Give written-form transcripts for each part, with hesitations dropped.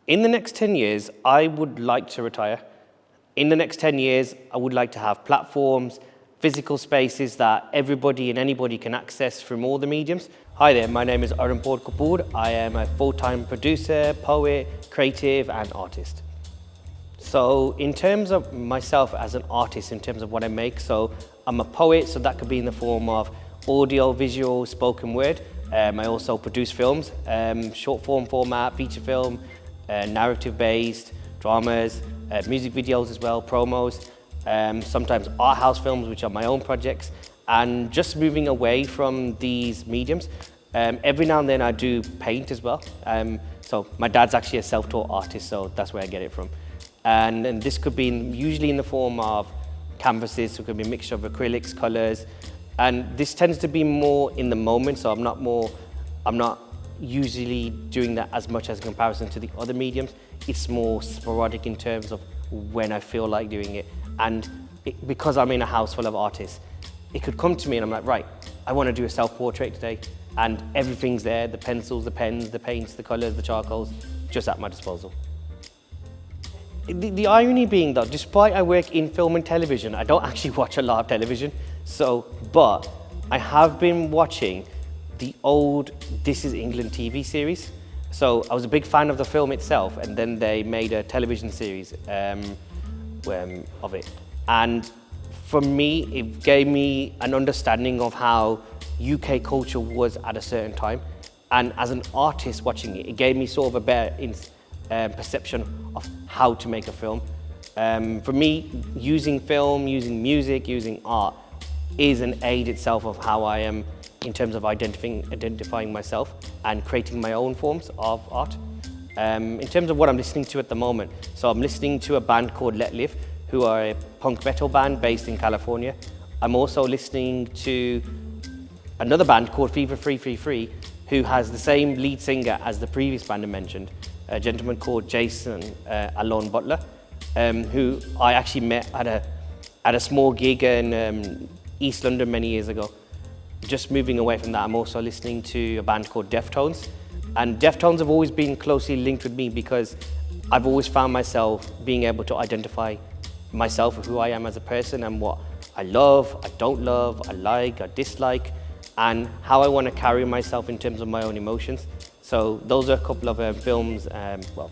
In the next 10 years, I would like to retire. In the next 10 years, I would like to have platforms, physical spaces that everybody and anybody can access from all the mediums. Hi there, my name is Arun Kapur. I am a full-time producer, poet, creative and artist. So in terms of myself as an artist, in terms of what I make, so I'm a poet, so that could be in the form of audio, visual, spoken word. I also produce films, short form format, feature film, narrative-based, dramas, music videos as well, promos, sometimes art house films, which are my own projects, and just moving away from these mediums. Every now and then I do paint as well. So my dad's actually a self-taught artist, so that's where I get it from. And this could be usually in the form of canvases, so it could be a mixture of acrylics, colors, and this tends to be more in the moment, so I'm not usually doing that as much as in comparison to the other mediums. It's more sporadic in terms of when I feel like doing it. And because I'm in a house full of artists, it could come to me and I'm like, right, I want to do a self-portrait today. And everything's there, the pencils, the pens, the paints, the colors, the charcoals, just at my disposal. The irony being though, despite I work in film and television, I don't actually watch a lot of television. But I have been watching the old This Is England TV series. So I was a big fan of the film itself, and then they made a television series of it. And for me, it gave me an understanding of how UK culture was at a certain time. And as an artist watching it, it gave me sort of a better perception of how to make a film. For me, using film, using music, using art is an aid itself of how I am in terms of identifying myself and creating my own forms of art. In terms of what I'm listening to at the moment, so I'm listening to a band called laidley, who are a punk metal band based in California. I'm also listening to another band called Fever 333, who has the same lead singer as the previous band I mentioned, a gentleman called Jason Alone Butler, who I actually met at a small gig in East London many years ago. Just moving away from that, I'm also listening to a band called Deftones. And Deftones have always been closely linked with me because I've always found myself being able to identify myself, who I am as a person and what I love, I don't love, I like, I dislike, and how I want to carry myself in terms of my own emotions. So those are a couple of films, well,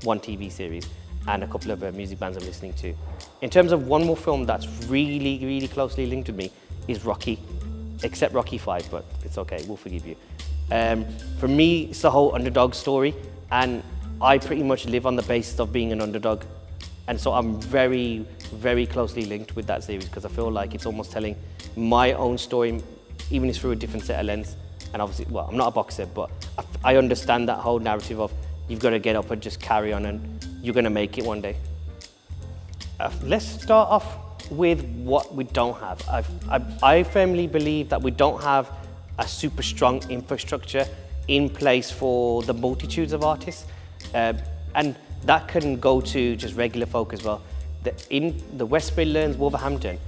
one TV series, and a couple of music bands I'm listening to. In terms of one more film that's really, really closely linked with me is Rocky, except Rocky 5, but it's okay, we'll forgive you. For me, it's the whole underdog story, and I pretty much live on the basis of being an underdog. And so I'm very, very closely linked with that series because I feel like it's almost telling my own story, even if through a different set of lens. And obviously, well, I'm not a boxer, but I understand that whole narrative of you've got to get up and just carry on and you're going to make it one day. Let's start off with what we don't have. I firmly believe that we don't have a super strong infrastructure in place for the multitudes of artists. And that can go to just regular folk as well. In the West Midlands, Wolverhampton,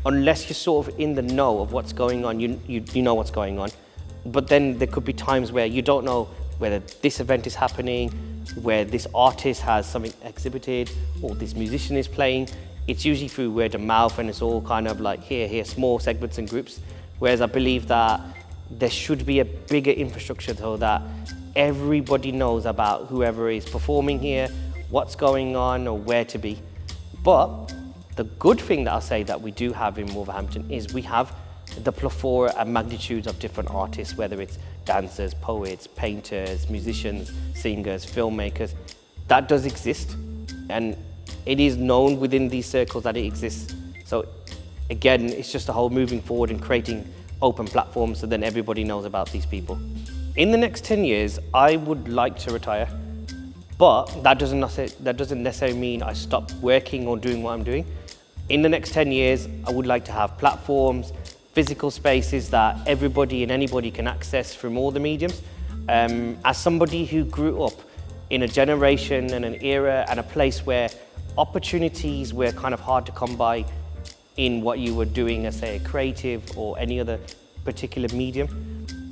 unless you're sort of in the know of what's going on, you know what's going on. But then there could be times where you don't know whether this event is happening, where this artist has something exhibited, or this musician is playing. It's usually through word of mouth, and it's all kind of like here, small segments and groups. Whereas I believe that there should be a bigger infrastructure so that everybody knows about whoever is performing here, what's going on, or where to be. But the good thing that I'll say that we do have in Wolverhampton is we have the plethora and magnitudes of different artists, whether it's dancers, poets, painters, musicians, singers, filmmakers. That does exist, and it is known within these circles that it exists. So again, it's just a whole moving forward and creating open platforms so then everybody knows about these people. In the next 10 years, I would like to retire, but that doesn't necessarily mean I stop working or doing what I'm doing. In the next 10 years, I would like to have platforms, physical spaces that everybody and anybody can access from all the mediums. As somebody who grew up in a generation and an era and a place where opportunities were kind of hard to come by in what you were doing as, say, a creative or any other particular medium,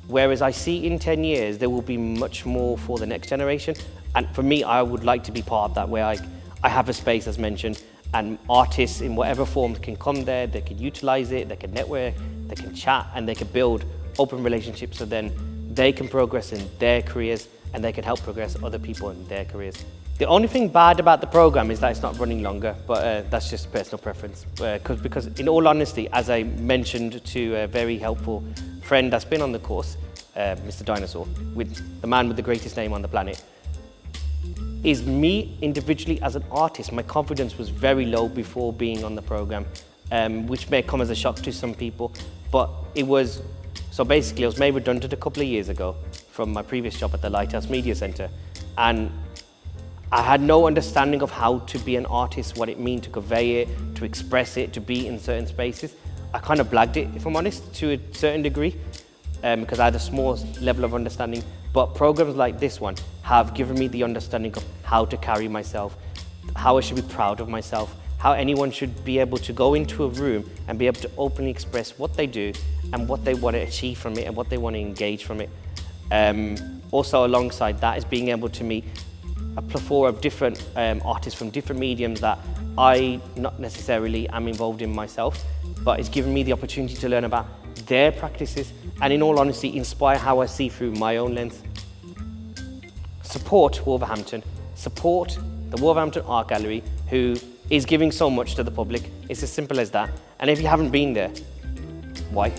whereas I see in 10 years there will be much more for the next generation. And for me, I would like to be part of that, where I have a space, as mentioned, and artists in whatever form can come there, they can utilize it, they can network, they can chat, and they can build open relationships, so then they can progress in their careers and they can help progress other people in their careers. The only thing bad about the program is that it's not running longer, but that's just personal preference. Because in all honesty, as I mentioned to a very helpful friend that's been on the course, Mr. Dinosaur, with the man with the greatest name on the planet, is me individually as an artist, my confidence was very low before being on the program, which may come as a shock to some people, but it was, so basically I was made redundant a couple of years ago from my previous job at the Lighthouse Media Centre, and I had no understanding of how to be an artist, what it means to convey it, to express it, to be in certain spaces. I kind of blagged it, if I'm honest, to a certain degree, because I had a small level of understanding. But programs like this one have given me the understanding of how to carry myself, how I should be proud of myself, how anyone should be able to go into a room and be able to openly express what they do and what they want to achieve from it and what they want to engage from it. Also alongside that is being able to meet a plethora of different artists from different mediums that I not necessarily am involved in myself, but it's given me the opportunity to learn about their practices and, in all honesty, inspire how I see through my own lens. Support Wolverhampton, support the Wolverhampton Art Gallery, who is giving so much to the public. It's as simple as that. And if you haven't been there, why?